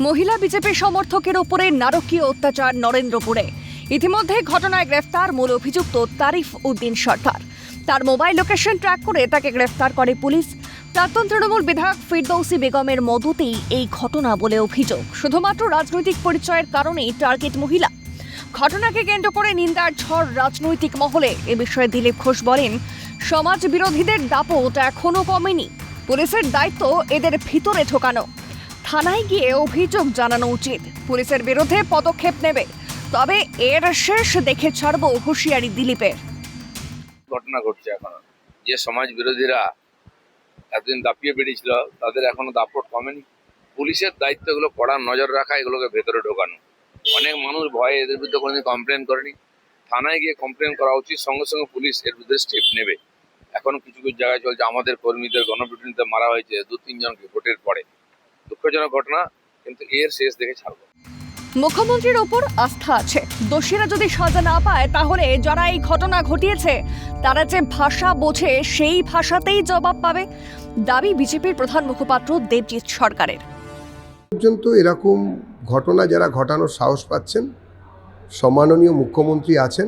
মহিলা বিজেপি সমর্থকের উপরে নারকীয় অত্যাচার নরেন্দ্রপুরে। ইতিমধ্যে ঘটনায় গ্রেফতার মূল অভিযুক্ত তারিফ উদ্দিন সর্দার। তার মোবাইল লোকেশন ট্র্যাক করে তাকে গ্রেফতার করে পুলিশ। প্রাক্তন তৃণমূল বিধায়ক ফিরদৌসী বেগমের মদতেই এই ঘটনা বলে অভিযোগ। শুধুমাত্র রাজনৈতিক পরিচয়ের কারণেই টার্গেট মহিলা। ঘটনাকে কেন্দ্র করে নিন্দার ঝড় রাজনৈতিক মহলে। এ বিষয়ে দিলীপ ঘোষ বলেন, সমাজ বিরোধীদের দাপট এখনো কমেনি। পুলিশের দায়িত্ব এদের ভিতরে ঢোকানো। থানায় গিয়ে অভিযোগ জানানো উচিত। পুলিশের বিরুদ্ধে পদক্ষেপ নেবে, তবে এর শেষ দেখে ছাড়বো হুঁশিয়ারি দিলীপের। ঘটনা ঘটছে এখন, যে সমাজ বিরোধীরা এতদিন দাপিয়ে বেরিয়েছিল তাদের এখনো দাপট কমেনি। পুলিশের দায়িত্ব এগুলো কড়া নজর রাখা, এগুলোকে ভেতরে ঢোকানো। অনেক মানুষ ভয়ে এদের বিরুদ্ধে কোনোদিন কমপ্লেন করেনি। থানায় গিয়ে কমপ্লেন করা উচিত, সঙ্গে সঙ্গে পুলিশ এর বিরুদ্ধে স্টেপ নেবে। এখন কিছু কিছু জায়গায় চলছে, আমাদের কর্মীদের গণপিটুনিতে মারা হয়েছে 2-3 জনকে ভোটের পরে। দুঃখজনক ঘটনা, কিন্তু এর শেষ দেখে ছাড়বো। মুখ্যমন্ত্রীর ওপর আস্থা আছে। দোষীরা যদি সাজা না পায়, তাহলে যারা এই ঘটনা ঘটিয়েছে তারা যে ভাষা বোঝে সেই ভাষাতেই জবাব পাবে, দাবি বিজেপির প্রধান মুখপাত্র দেবজিৎ সরকারের। পর্যন্ত এরকম ঘটনা যারা ঘটানোর সাহস পাচ্ছেন, সম্মাননীয় মুখ্যমন্ত্রী আছেন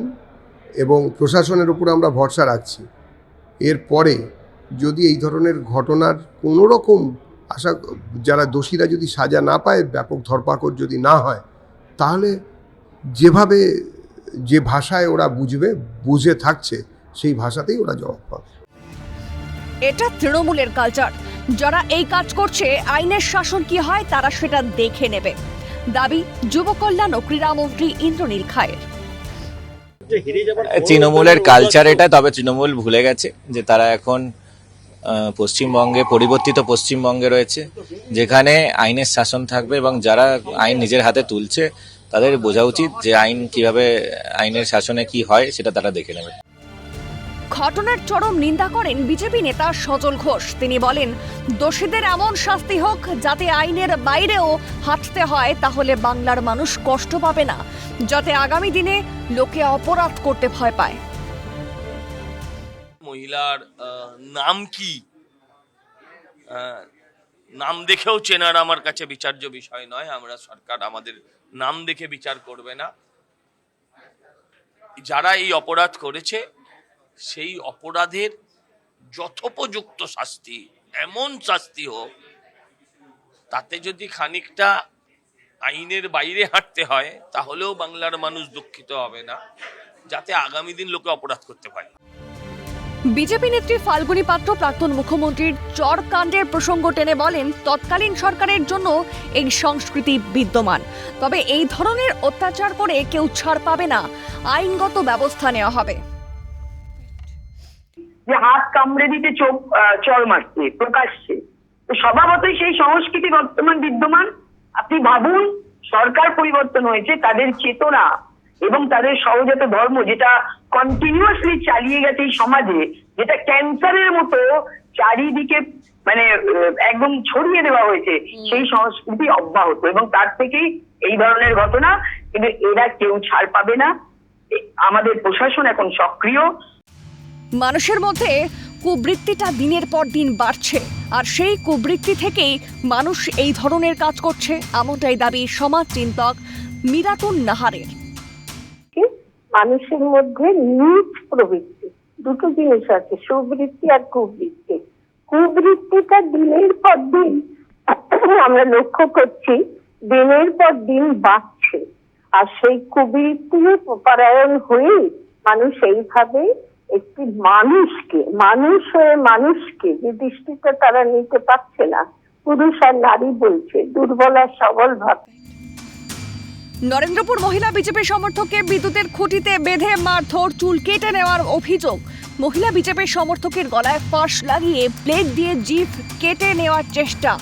এবং প্রশাসনের উপর আমরা ভরসা রাখছি। এরপরে যদি এই ধরনের ঘটনার কোনো রকম যারা দোষীরা যদি সাজা না পায়, ব্যাপক ধরপাকড় যদি না হয়, তাহলে যেভাবে যে ভাষায় ওরা বুঝে থাকছে সেই ভাষাতেই ওরা জবাব পাবে। এটা তৃণমূলের কালচার। যারা এই কাজ করছে, আইনের শাসন কি হয় তারা সেটা দেখে নেবে, দাবি যুব কল্যাণ ও ক্রীড়ামন্ত্রী ইন্দ্রনীল খায়ের। তৃণমূলের কালচার এটা, তবে তৃণমূল ভুলে গেছে যে তারা এখন পশ্চিমবঙ্গে, পরিবর্তিত পশ্চিমবঙ্গে রয়েছে, যেখানে আইনের শাসন থাকবে এবং যারা আইন নিজের হাতে তুলছে তাদের বোঝা উচিত যে আইন কিভাবে, আইনের শাসনে কি হয় সেটা তারা দেখে নেবে। ঘটনার চরম নিন্দা করেন বিজেপি নেতা সজল ঘোষ। তিনি বলেন, দোষীদের এমন শাস্তি হোক যাতে আইনের বাইরেও হাঁটতে হয়, তাহলে বাংলার মানুষ কষ্ট পাবে না, যাতে আগামী দিনে লোকে অপরাধ করতে ভয় পায়। মহিলার নাম কি, নাম দেখেও চেনার আমার কাছে বিচার্য বিষয় নয়। আমরা সরকার আমাদের নাম দেখে বিচার করবে না। যারা এই অপরাধ করেছে সেই অপরাধের যথোপযুক্ত শাস্তি, এমন শাস্তি হোক তাতে যদি খানিকটা আইনের বাইরে হাঁটতে হয়, তাহলেও বাংলার মানুষ দুঃখিত হবে না, যাতে আগামী দিন লোকে অপরাধ করতে পারে। বিজেপি নেত্রী ফাল্গুনী পাত্র প্রাক্তন মুখ্যমন্ত্রীর চর কাণ্ডের প্রসঙ্গ টেনে বলেন, তৎকালীন সরকারের জন্য এই সংস্কৃতি বিদ্যমান, তবে এই ধরনের অত্যাচার করে কেউ ছাড় পাবে না, আইনগত ব্যবস্থা নেওয়া হবে। যে হাত কামড়ে দিতে চোখ চর মারছে প্রকাশ্যে, তো স্বভাবতই সেই সংস্কৃতি বর্তমান বিদ্যমান। আপনি ভাবুন, সরকার পরিবর্তন হয়েছে, তাদের চেতনা এবং তাদের সহজাত ধর্ম যেটা কন্টিনিউয়াসলি চালিয়ে গেছে এই সমাজে, যেটা ক্যান্সারের মতো চারিদিকে মানে একদম ছড়িয়ে দেওয়া হয়েছে, সেই সংস্কৃতি অব্যাহত, এবং তার থেকেই এই ধরনের ঘটনা। কিন্তু এরা কেউ ছাড় পাবে না। আমাদের প্রশাসন এখন সক্রিয়। মানুষের মধ্যে কুবৃত্তিটা দিনের পর দিন বাড়ছে, আর সেই কুবৃত্তি থেকেই মানুষ এই ধরনের কাজ করছে, এমনটাই দাবি সমাজ চিন্তক মিরাতুন নাহারের। মানুষের মধ্যে নিজ প্রবৃত্তি, দুটো জিনিস আছে, সুবৃত্তি আর কুবৃত্তি। কুবৃত্তিটা দিনের পর দিন আমরা লক্ষ্য করছি দিনের পর দিন বাড়ছে, আর সেই কুবৃত্তি পরায়ণ হয়ে মানুষ এইভাবে একটি মানুষকে যে দৃষ্টিতে তারা নিতে পারছে না, পুরুষ আর নারী বলছে, দুর্বল আর সবল ভাবে। নরেন্দ্রপুর মহিলা বিজেপি সমর্থককে বিদ্যুতের খুঁটিতে বেঁধে মারধর, চুল কেটে নেওয়ার অভিযোগ। মহিলা বিজেপি সমর্থকের গলায় ফাঁস লাগিয়ে প্লেট দিয়ে জিভ কেটে নেওয়ার চেষ্টা।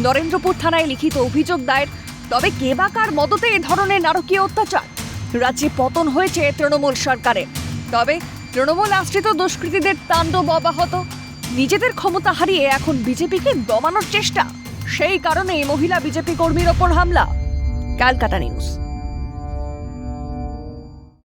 নরেন্দ্রপুর থানায় লিখিত অভিযোগ দায়ের। তবে কে বা কার মদতে এ ধরনের নারকীয় অত্যাচার? রাজ্যে পতন হয়েছে তৃণমূল সরকারের, তবে তৃণমূল আশ্রিত দুষ্কৃতীদের তাণ্ডব অব্যাহত। নিজেদের ক্ষমতা হারিয়ে এখন বিজেপিকে দমানোর চেষ্টা, সেই কারণে মহিলা বিজেপি কর্মীর ওপর হামলা। ক্যালকাটা নিউজ।